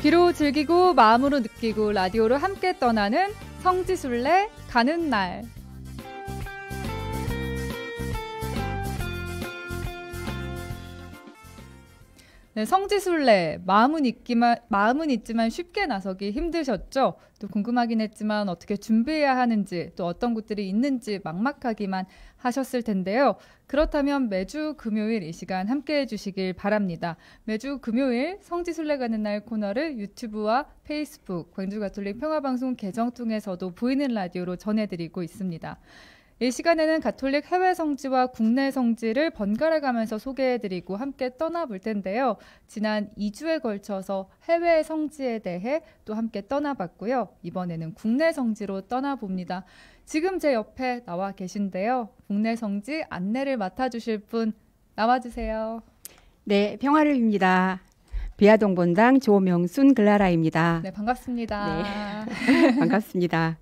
귀로 즐기고 마음으로 느끼고 라디오로 함께 떠나는 성지순례 가는 날. 네, 성지순례 마음은 있지만 쉽게 나서기 힘드셨죠? 또 궁금하긴 했지만 어떻게 준비해야 하는지 또 어떤 곳들이 있는지 막막하기만 하셨을 텐데요. 그렇다면 매주 금요일 이 시간 함께해 주시길 바랍니다. 매주 금요일 성지순례 가는 날 코너를 유튜브와 페이스북, 광주가톨릭 평화방송 계정 통해서도 보이는 라디오로 전해드리고 있습니다. 이 시간에는 가톨릭 해외 성지와 국내 성지를 번갈아 가면서 소개해드리고 함께 떠나볼 텐데요. 지난 2주에 걸쳐서 해외 성지에 대해 또 함께 떠나봤고요. 이번에는 국내 성지로 떠나봅니다. 지금 제 옆에 나와 계신데요. 국내 성지 안내를 맡아주실 분 나와주세요. 네, 평화를입니다. 비아동 본당 조명순 글라라입니다. 네, 반갑습니다. 네, 반갑습니다.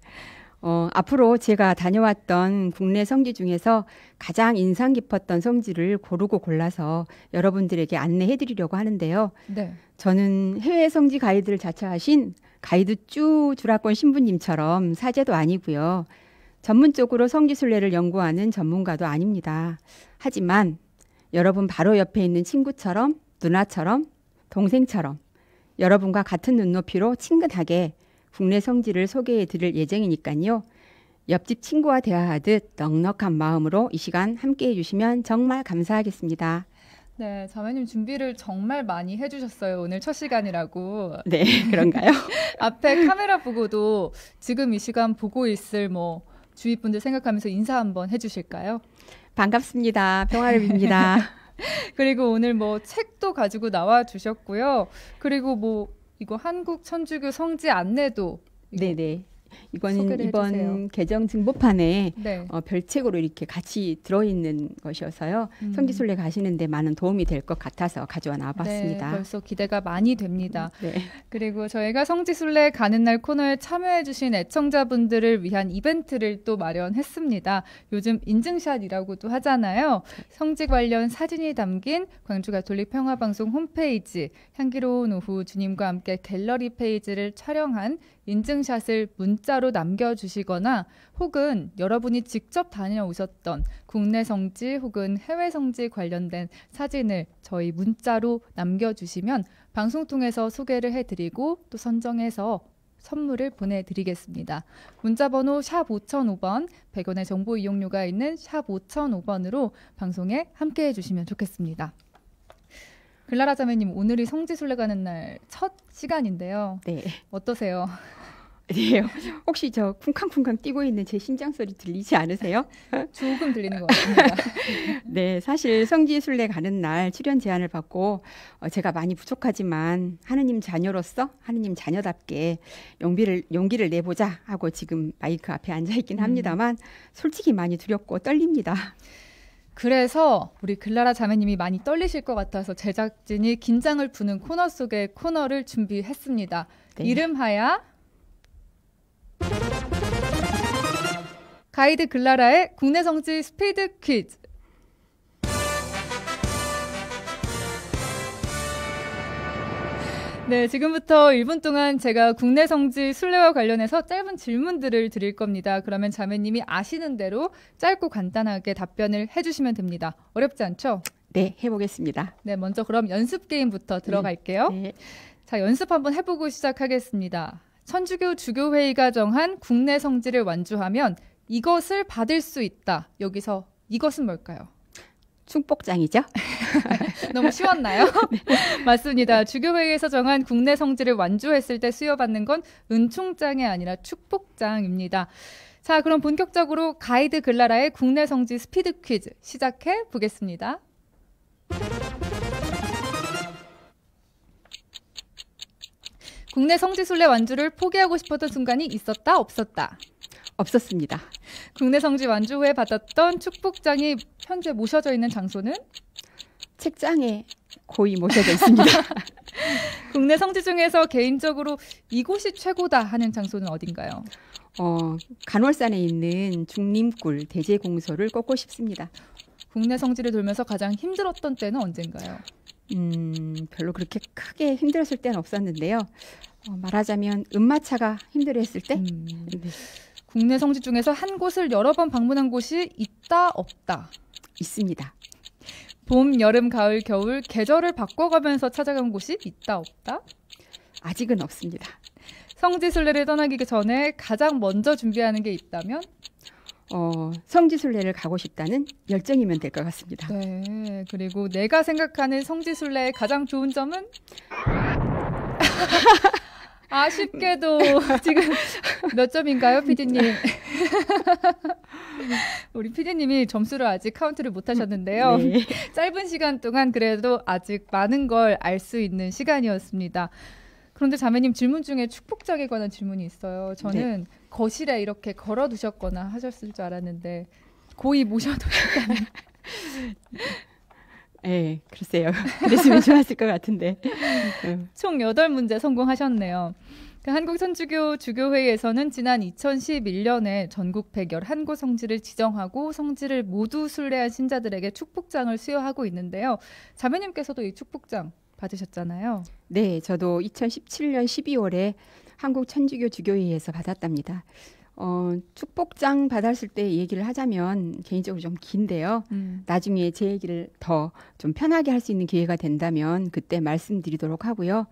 앞으로 제가 다녀왔던 국내 성지 중에서 가장 인상 깊었던 성지를 고르고 골라서 여러분들에게 안내해 드리려고 하는데요. 네. 저는 해외 성지 가이드를 자처하신 가이드 쭈 주라권 신부님처럼 사제도 아니고요. 전문적으로 성지순례를 연구하는 전문가도 아닙니다. 하지만 여러분 바로 옆에 있는 친구처럼, 누나처럼, 동생처럼 여러분과 같은 눈높이로 친근하게 국내 성지를 소개해 드릴 예정이니까요. 옆집 친구와 대화하듯 넉넉한 마음으로 이 시간 함께해 주시면 정말 감사하겠습니다. 네, 자매님 준비를 정말 많이 해주셨어요. 오늘 첫 시간이라고. 네, 그런가요? 앞에 카메라 보고도 지금 이 시간 보고 있을 주위 분들 생각하면서 인사 한번 해주실까요? 반갑습니다. 평화를입니다. 그리고 오늘 책도 가지고 나와 주셨고요. 그리고 이거 한국 천주교 성지 안내도 네네. 이번 개정 증보판에 네. 별책으로 이렇게 같이 들어있는 것이어서요. 성지순례 가시는데 많은 도움이 될 것 같아서 가져와 나와봤습니다. 네, 벌써 기대가 많이 됩니다. 네. 그리고 저희가 성지순례 가는 날 코너에 참여해주신 애청자분들을 위한 이벤트를 또 마련했습니다. 요즘 인증샷이라고도 하잖아요. 성지 관련 사진이 담긴 광주가톨릭 평화방송 홈페이지 향기로운 오후 주님과 함께 갤러리 페이지를 촬영한 인증샷을 문자로 남겨주시거나 혹은 여러분이 직접 다녀오셨던 국내 성지 혹은 해외 성지 관련된 사진을 저희 문자로 남겨주시면 방송 통해서 소개를 해드리고 또 선정해서 선물을 보내드리겠습니다. 문자번호 샵 5005번, 100원의 정보 이용료가 있는 샵 5005번으로 방송에 함께해 주시면 좋겠습니다. 글라라 자매님, 오늘이 성지순례 가는 날 첫 시간인데요. 네. 어떠세요? 네. 혹시 저 쿵쾅쿵쾅 뛰고 있는 제 심장 소리 들리지 않으세요? 조금 들리는 것 같습니다. 네, 사실 성지순례 가는 날 출연 제안을 받고 제가 많이 부족하지만 하느님 자녀로서 하느님 자녀답게 용기를 내보자 하고 지금 마이크 앞에 앉아 있긴 합니다만 솔직히 많이 두렵고 떨립니다. 그래서 우리 글라라 자매님이 많이 떨리실 것 같아서 제작진이 긴장을 푸는 코너 속의 코너를 준비했습니다. 네. 이름하여 가이드 글라라의 국내 성지 스피드 퀴즈. 네, 지금부터 1분 동안 제가 국내 성지 순례와 관련해서 짧은 질문들을 드릴 겁니다. 그러면 자매님이 아시는 대로 짧고 간단하게 답변을 해주시면 됩니다. 어렵지 않죠? 네, 해보겠습니다. 네, 먼저 그럼 연습 게임부터 들어갈게요. 네. 자, 연습 한번 해보고 시작하겠습니다. 천주교 주교회의가 정한 국내 성지를 완주하면 이것을 받을 수 있다. 여기서 이것은 뭘까요? 축복장이죠? 너무 쉬웠나요? 네. 맞습니다. 주교회의에서 정한 국내 성지를 완주했을 때 수여받는 건 은총장이 아니라 축복장입니다. 자, 그럼 본격적으로 가이드 글라라의 국내 성지 스피드 퀴즈 시작해 보겠습니다. 국내 성지순례 완주를 포기하고 싶었던 순간이 있었다, 없었다? 없었습니다. 국내 성지 완주 후에 받았던 축복장이 현재 모셔져 있는 장소는? 책장에 고이 모셔져 있습니다. 국내 성지 중에서 개인적으로 이곳이 최고다 하는 장소는 어딘가요? 간월산에 있는 중림굴 대제공소를 꼽고 싶습니다. 국내 성지를 돌면서 가장 힘들었던 때는 언젠가요? 별로 그렇게 크게 힘들었을 때는 없었는데요. 말하자면 음마차가 힘들어했을 때 네, 국내 성지 중에서 한 곳을 여러 번 방문한 곳이 있다 없다. 있습니다. 봄, 여름, 가을, 겨울 계절을 바꿔가면서 찾아간 곳이 있다 없다. 아직은 없습니다. 성지순례를 떠나기 전에 가장 먼저 준비하는 게 있다면? 성지순례를 가고 싶다는 열정이면 될 것 같습니다. 네, 그리고 내가 생각하는 성지순례의 가장 좋은 점은? 아쉽게도 지금 몇 점인가요, PD님? 우리 PD님이 점수를 아직 카운트를 못 하셨는데요. 네. 짧은 시간 동안 그래도 아직 많은 걸 알 수 있는 시간이었습니다. 그런데 자매님 질문 중에 축복장에 관한 질문이 있어요. 저는 네. 거실에 이렇게 걸어두셨거나 하셨을 줄 알았는데 고이 모셔두셨다는. 네, 글쎄요. 그랬으면 좋았을 것 같은데. 총 8문제 성공하셨네요. 한국천주교 주교회에서는 지난 2011년에 전국 111곳 성지를 지정하고 성지를 모두 순례한 신자들에게 축복장을 수여하고 있는데요. 자매님께서도 이 축복장 받으셨잖아요. 네, 저도 2017년 12월에 한국천주교 주교회에서 받았답니다. 축복장 받았을 때 얘기를 하자면 개인적으로 좀 긴데요. 나중에 제 얘기를 더 좀 편하게 할 수 있는 기회가 된다면 그때 말씀드리도록 하고요.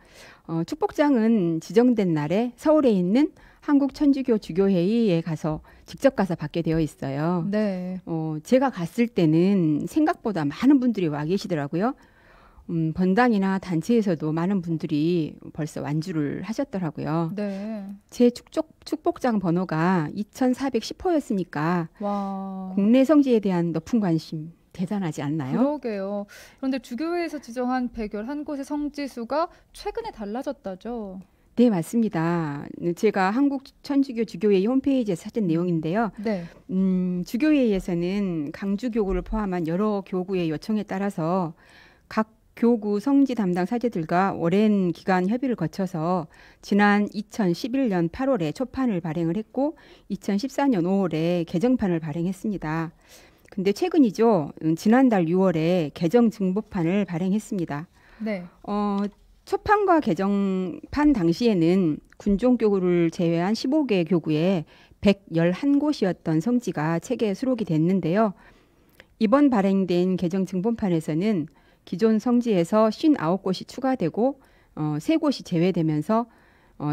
축복장은 지정된 날에 서울에 있는 한국천주교 주교회의에 가서 직접 가서 받게 되어 있어요. 네. 제가 갔을 때는 생각보다 많은 분들이 와 계시더라고요. 번당이나 단체에서도 많은 분들이 벌써 완주를 하셨더라고요. 네. 제 축복장 번호가 2410호였으니까 와. 국내 성지에 대한 높은 관심 대단하지 않나요? 그러게요. 그런데 주교회에서 지정한 111곳의 성지 수가 최근에 달라졌다죠? 네, 맞습니다. 제가 한국천주교 주교회의 홈페이지에 찾은 내용인데요. 네. 주교회에서는 강주교구를 포함한 여러 교구의 요청에 따라서 각 교구 성지 담당 사제들과 오랜 기간 협의를 거쳐서 지난 2011년 8월에 초판을 발행을 했고 2014년 5월에 개정판을 발행했습니다. 근데 최근이죠. 지난달 6월에 개정 증보판을 발행했습니다. 네. 초판과 개정판 당시에는 군종교구를 제외한 15개 교구에 111곳이었던 성지가 책에 수록이 됐는데요. 이번 발행된 개정 증본판에서는 기존 성지에서 59곳이 추가되고 3곳이 제외되면서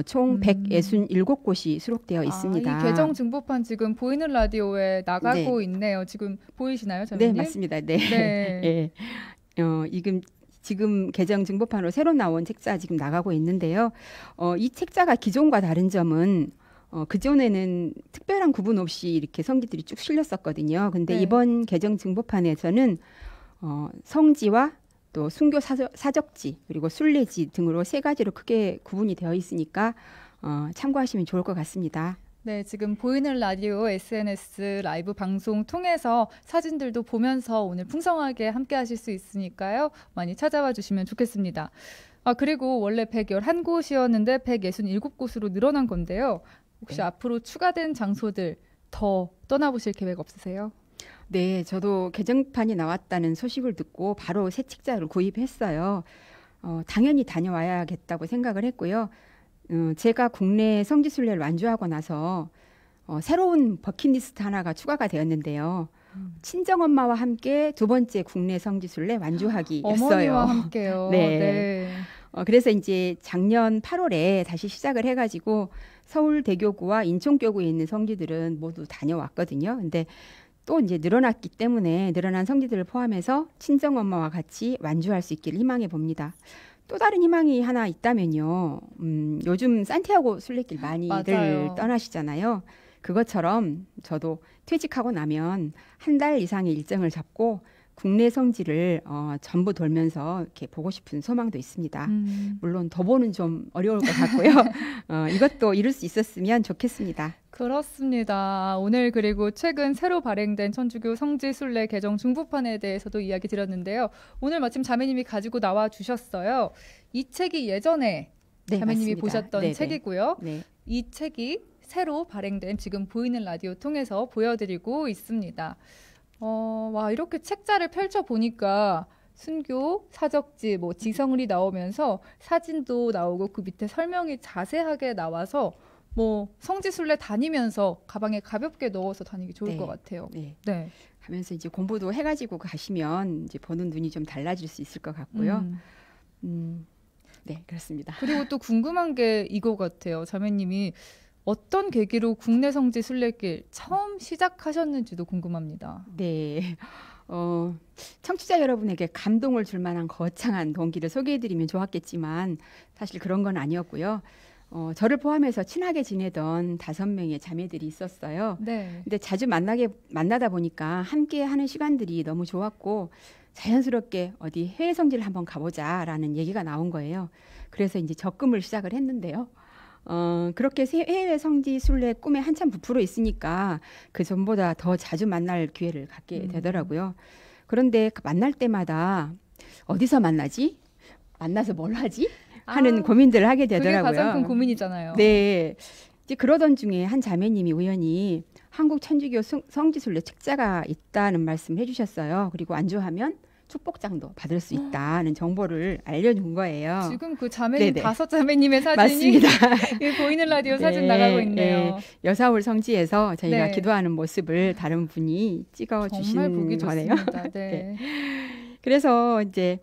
총 167곳이 수록되어 있습니다. 이 개정 증보판 지금 보이는 라디오에 나가고 있네요. 지금 보이시나요, 네, 자매님? 맞습니다. 네. 네. 지금 개정 증보판으로 새로 나온 책자 지금 나가고 있는데요. 이 책자가 기존과 다른 점은 그전에는 특별한 구분 없이 이렇게 성지들이 쭉 실렸었거든요. 근데 네. 이번 개정 증보판에서는 성지와 또 순교 사적지 그리고 순례지 등으로 3가지로 크게 구분이 되어 있으니까 참고하시면 좋을 것 같습니다. 네, 지금 보이는 라디오 SNS 라이브 방송 통해서 사진들도 보면서 오늘 풍성하게 함께 하실 수 있으니까요. 많이 찾아와 주시면 좋겠습니다. 그리고 원래 111곳이었는데 167곳으로 늘어난 건데요. 혹시 네. 앞으로 추가된 장소들 더 떠나보실 계획 없으세요? 네, 저도 개정판이 나왔다는 소식을 듣고 바로 새 책자를 구입했어요. 당연히 다녀와야겠다고 생각을 했고요. 제가 국내 성지순례를 완주하고 나서 새로운 버킷리스트 하나가 추가가 되었는데요. 친정엄마와 함께 2번째 국내 성지순례 완주하기였어요. 어머니와 함께요. 네. 네. 그래서 이제 작년 8월에 다시 시작을 해가지고 서울대교구와 인천교구에 있는 성지들은 모두 다녀왔거든요. 근데 또 이제 늘어났기 때문에 늘어난 성지들을 포함해서 친정엄마와 같이 완주할 수 있기를 희망해 봅니다. 또 다른 희망이 하나 있다면요. 요즘 산티아고 순례길 많이들 맞아요. 떠나시잖아요. 그것처럼 저도 퇴직하고 나면 1달 이상의 일정을 잡고 국내 성지를 전부 돌면서 이렇게 보고 싶은 소망도 있습니다. 물론 더 보는 좀 어려울 것 같고요. 이것도 이룰 수 있었으면 좋겠습니다. 그렇습니다. 오늘 그리고 최근 새로 발행된 천주교 성지순례 개정 중부판에 대해서도 이야기 드렸는데요. 오늘 마침 자매님이 가지고 나와 주셨어요. 이 책이 예전에 네, 자매님이 맞습니다. 보셨던 네네. 책이고요. 네. 이 책이 새로 발행된 지금 보이는 라디오 통해서 보여드리고 있습니다. 와, 이렇게 책자를 펼쳐보니까 순교, 사적지, 뭐 지성리 나오면서 사진도 나오고 그 밑에 설명이 자세하게 나와서 뭐 성지순례 다니면서 가방에 가볍게 넣어서 다니기 좋을 네. 것 같아요. 네. 네. 하면서 이제 공부도 해가지고 가시면 이제 보는 눈이 좀 달라질 수 있을 것 같고요. 네, 그렇습니다. 그리고 또 궁금한 게 이거 같아요. 자매님이 어떤 계기로 국내 성지 순례길 처음 시작하셨는지도 궁금합니다. 네. 청취자 여러분에게 감동을 줄 만한 거창한 동기를 소개해드리면 좋았겠지만 사실 그런 건 아니었고요. 저를 포함해서 친하게 지내던 5명의 자매들이 있었어요. 네. 근데 자주 만나다 보니까 함께 하는 시간들이 너무 좋았고 자연스럽게 어디 해외 성지를 한번 가보자라는 얘기가 나온 거예요. 그래서 이제 적금을 시작을 했는데요. 그렇게 해외 성지 순례 꿈에 한참 부풀어 있으니까 그 전보다 더 자주 만날 기회를 갖게 되더라고요. 그런데 만날 때마다 어디서 만나지? 만나서 뭘 하지? 하는 고민들을 하게 되더라고요. 그게 가장 큰 고민이잖아요. 네. 이제 그러던 중에 한 자매님이 우연히 한국 천주교 성지순례 책자가 있다는 말씀을 해주셨어요. 그리고 안주하면 축복장도 받을 수 있다는 정보를 알려준 거예요. 지금 그 자매님 네네. 5자매님의 사진이 맞습니다. 보이는 라디오 네, 사진 나가고 있네요. 네. 여사울 성지에서 저희가 네. 기도하는 모습을 다른 분이 찍어 정말 보기 주신 거네요. 좋습니다. 네. 그래서 이제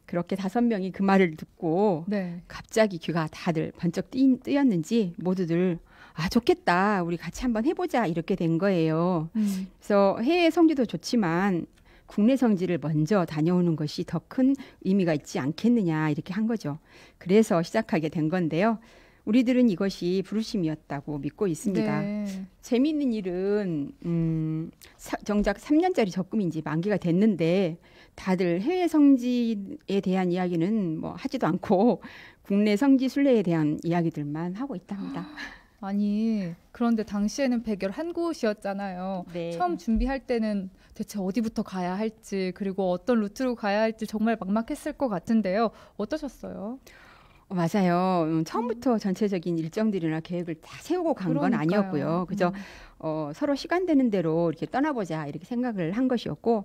그렇게 5명이 그 말을 듣고 네. 갑자기 귀가 다들 번쩍 뜨였는지 모두들 좋겠다. 우리 같이 한번 해보자. 이렇게 된 거예요. 그래서 해외 성지도 좋지만 국내 성지를 먼저 다녀오는 것이 더 큰 의미가 있지 않겠느냐 이렇게 한 거죠. 그래서 시작하게 된 건데요. 우리들은 이것이 부르심이었다고 믿고 있습니다. 네. 재미있는 일은 정작 3년짜리 적금이 이제 만기가 됐는데 다들 해외 성지에 대한 이야기는 뭐 하지도 않고 국내 성지 순례에 대한 이야기들만 하고 있답니다. 아니 그런데 당시에는 백열 한 곳이었잖아요. 네. 처음 준비할 때는 대체 어디부터 가야 할지 그리고 어떤 루트로 가야 할지 정말 막막했을 것 같은데요. 어떠셨어요? 맞아요. 처음부터 전체적인 일정들이나 계획을 다 세우고 간 건 아니었고요. 그저 서로 시간 되는 대로 이렇게 떠나보자 이렇게 생각을 한 것이었고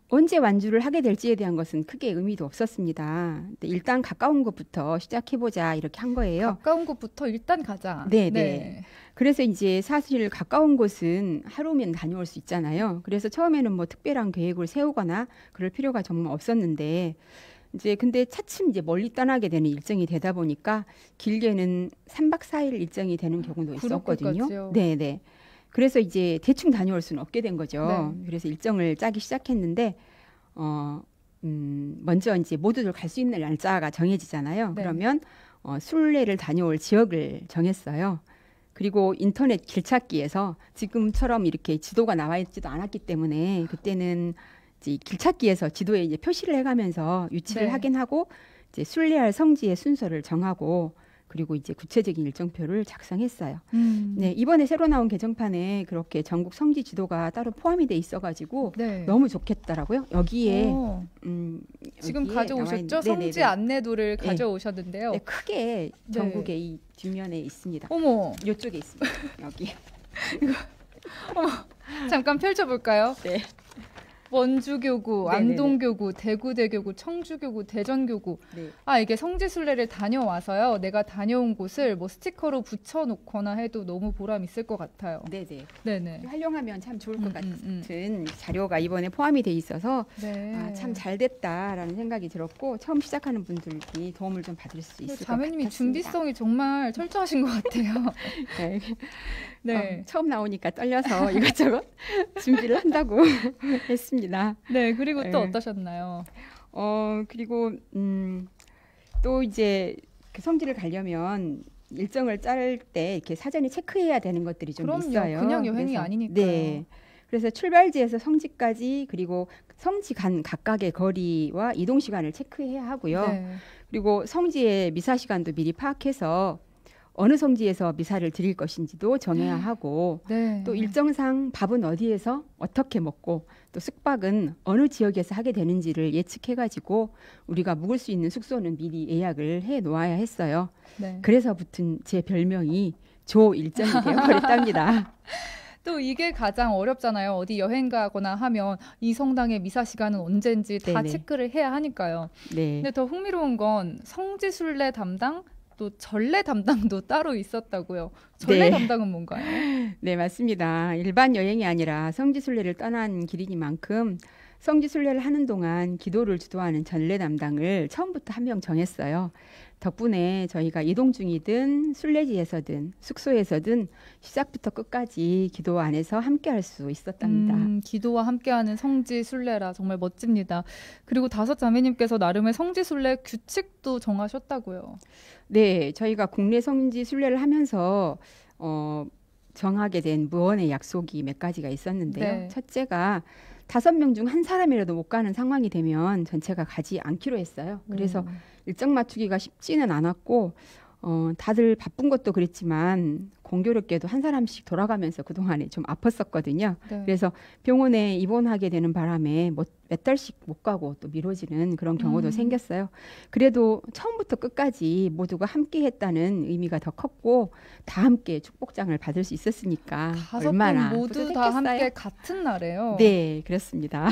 언제 완주를 하게 될지에 대한 것은 크게 의미도 없었습니다. 근데 일단 가까운 곳부터 시작해보자 이렇게 한 거예요. 가까운 곳부터 일단 가자. 네. 그래서 이제 사실 가까운 곳은 하루면 다녀올 수 있잖아요. 그래서 처음에는 뭐 특별한 계획을 세우거나 그럴 필요가 정말 없었는데 이제 근데 차츰 이제 멀리 떠나게 되는 일정이 되다 보니까 길게는 3박 4일 일정이 되는 경우도 있었거든요. 네. 그래서 이제 대충 다녀올 수는 없게 된 거죠. 네. 그래서 일정을 짜기 시작했는데 먼저 이제 모두들 갈 수 있는 날짜가 정해지잖아요. 네. 그러면 순례를 다녀올 지역을 정했어요. 그리고 인터넷 길찾기에서 지금처럼 이렇게 지도가 나와 있지도 않았기 때문에 그때는 이제 길찾기에서 지도에 이제 표시를 해가면서 위치를 네. 확인하고 이제 순례할 성지의 순서를 정하고 그리고 이제 구체적인 일정표를 작성했어요. 네, 이번에 새로 나온 개정판에 그렇게 전국 성지 지도가 따로 포함이 돼 있어가지고 네. 너무 좋겠더라고요. 여기에 지금 여기에 가져오셨죠? 성지 안내도를 가져오셨는데요. 네, 크게 전국의 이 뒷면에 있습니다. 어머, 이쪽에 있습니다. 여기. 어머, 잠깐 펼쳐볼까요? 네. 원주교구, 네네네. 안동교구, 대구대교구, 청주교구, 대전교구. 네. 이게 성지순례를 다녀와서요. 내가 다녀온 곳을 뭐 스티커로 붙여놓거나 해도 너무 보람 있을 것 같아요. 네네. 활용하면 참 좋을 것 같은 자료가 이번에 포함이 돼 있어서 네. 참 잘 됐다라는 생각이 들었고 처음 시작하는 분들이 도움을 좀 받을 수 있을 것 같습니다. 자매님이 준비성이 정말 철저하신 것 같아요. 네. 네. 처음 나오니까 떨려서 이것저것 준비를 한다고 했습니다. 네, 그리고 또 어떠셨나요? 그리고 또 이제 그 성지를 가려면 일정을 짤 때 이렇게 사전에 체크해야 되는 것들이 좀 있어요. 그냥 여행이 아니니까요. 네. 그래서 출발지에서 성지까지 그리고 성지 간 각각의 거리와 이동 시간을 체크해야 하고요. 네. 그리고 성지의 미사 시간도 미리 파악해서 어느 성지에서 미사를 드릴 것인지도 정해야 하고 네. 또 일정상 밥은 어디에서 어떻게 먹고 또 숙박은 어느 지역에서 하게 되는지를 예측해가지고 우리가 묵을 수 있는 숙소는 미리 예약을 해 놓아야 했어요. 네. 그래서 붙은 제 별명이 조 일정이 되어버렸답니다. 또 이게 가장 어렵잖아요. 어디 여행 가거나 하면 이 성당의 미사 시간은 언젠지 다 네네. 체크를 해야 하니까요. 네. 근데 더 흥미로운 건 성지순례 담당 또 전례 담당도 따로 있었다고요. 전례 네. 담당은 뭔가요? 네, 맞습니다. 일반 여행이 아니라 성지순례를 떠난 길이니만큼 성지순례를 하는 동안 기도를 주도하는 전례 담당을 처음부터 한 명 정했어요. 덕분에 저희가 이동 중이든 순례지에서든 숙소에서든 시작부터 끝까지 기도 안에서 함께 할 수 있었답니다. 기도와 함께하는 성지순례라 정말 멋집니다. 그리고 다섯 자매님께서 나름의 성지순례 규칙도 정하셨다고요. 네, 저희가 국내 성지순례를 하면서 정하게 된 무언의 약속이 몇 가지가 있었는데요. 네. 첫째가 5명 중 한 사람이라도 못 가는 상황이 되면 전체가 가지 않기로 했어요. 그래서 일정 맞추기가 쉽지는 않았고 다들 바쁜 것도 그랬지만 공교롭게도 한 사람씩 돌아가면서 그동안에 좀 아팠었거든요. 네. 그래서 병원에 입원하게 되는 바람에 몇 달씩 못 가고 또 미뤄지는 그런 경우도 생겼어요. 그래도 처음부터 끝까지 모두가 함께 했다는 의미가 더 컸고 다 함께 축복장을 받을 수 있었으니까 5분 얼마나 모두 다 뿌듯했겠어요? 함께 같은 날에요. 네, 그렇습니다.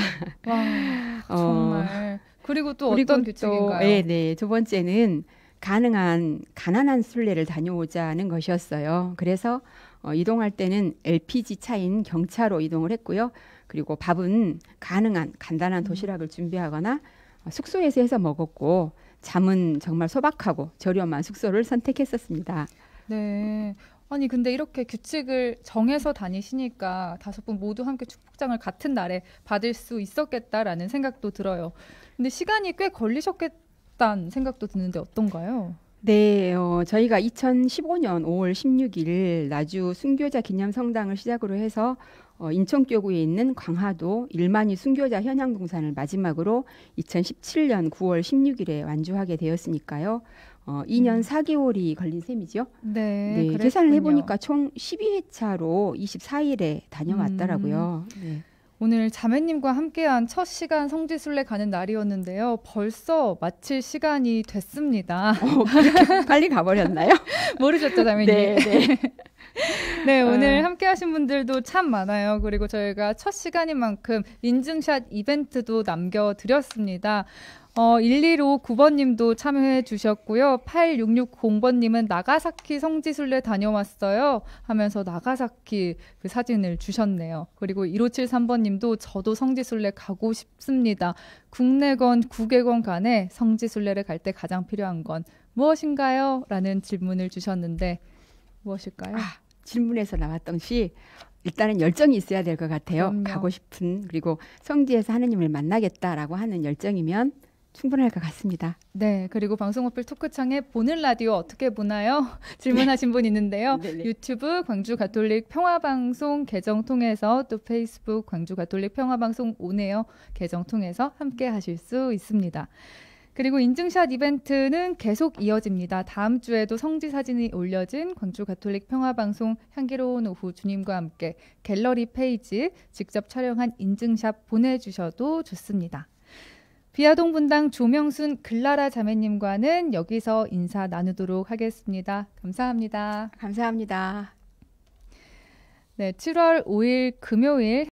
와, 정말. 그리고 또 그리고 어떤 또, 규칙인가요? 네, 두 번째는 가난한 순례를 다녀오자는 것이었어요. 그래서 이동할 때는 LPG 차인 경차로 이동을 했고요. 그리고 밥은 가능한 간단한 도시락을 준비하거나 숙소에서 해서 먹었고 잠은 정말 소박하고 저렴한 숙소를 선택했었습니다. 네. 아니 근데 이렇게 규칙을 정해서 다니시니까 5분 모두 함께 축복장을 같은 날에 받을 수 있었겠다라는 생각도 들어요. 근데 시간이 꽤 걸리셨겠다는 생각도 드는데 어떤가요? 네, 저희가 2015년 5월 16일 나주 순교자 기념성당을 시작으로 해서 인천교구에 있는 광화도 일만이 순교자 현양동산을 마지막으로 2017년 9월 16일에 완주하게 되었으니까요. 2년 4개월이 걸린 셈이죠. 네, 네, 그랬군요. 계산을 해보니까 총 12회차로 24일에 다녀왔더라고요. 네. 오늘 자매님과 함께한 첫 시간 성지순례 가는 날이었는데요. 벌써 마칠 시간이 됐습니다. 그렇게 빨리 가버렸나요? 모르셨죠, 자매님? 네, 네. 네, 오늘 함께하신 분들도 참 많아요. 그리고 저희가 첫 시간인 만큼 인증샷 이벤트도 남겨드렸습니다. 1159번님도 참여해 주셨고요. 8660번님은 나가사키 성지순례 다녀왔어요 하면서 나가사키 그 사진을 주셨네요. 그리고 1573번님도 저도 성지순례 가고 싶습니다. 국내건 국외건 간에 성지순례를 갈 때 가장 필요한 건 무엇인가요? 라는 질문을 주셨는데 무엇일까요? 질문에서 나왔던 시 일단은 열정이 있어야 될 것 같아요. 그럼요. 가고 싶은 그리고 성지에서 하느님을 만나겠다라고 하는 열정이면 충분할 것 같습니다. 네, 그리고 방송 어필 토크창에 보는 라디오 어떻게 보나요? 질문하신 분 있는데요. 네네. 유튜브 광주 가톨릭 평화방송 계정 통해서 또 페이스북 광주 가톨릭 평화방송 오네요 계정 통해서 함께 하실 수 있습니다. 그리고 인증샷 이벤트는 계속 이어집니다. 다음 주에도 성지 사진이 올려진 광주 가톨릭 평화방송 향기로운 오후 주님과 함께 갤러리 페이지 직접 촬영한 인증샷 보내주셔도 좋습니다. 비아동 분당 조명순 글라라 자매님과는 여기서 인사 나누도록 하겠습니다. 감사합니다. 감사합니다. 네, 7월 5일 금요일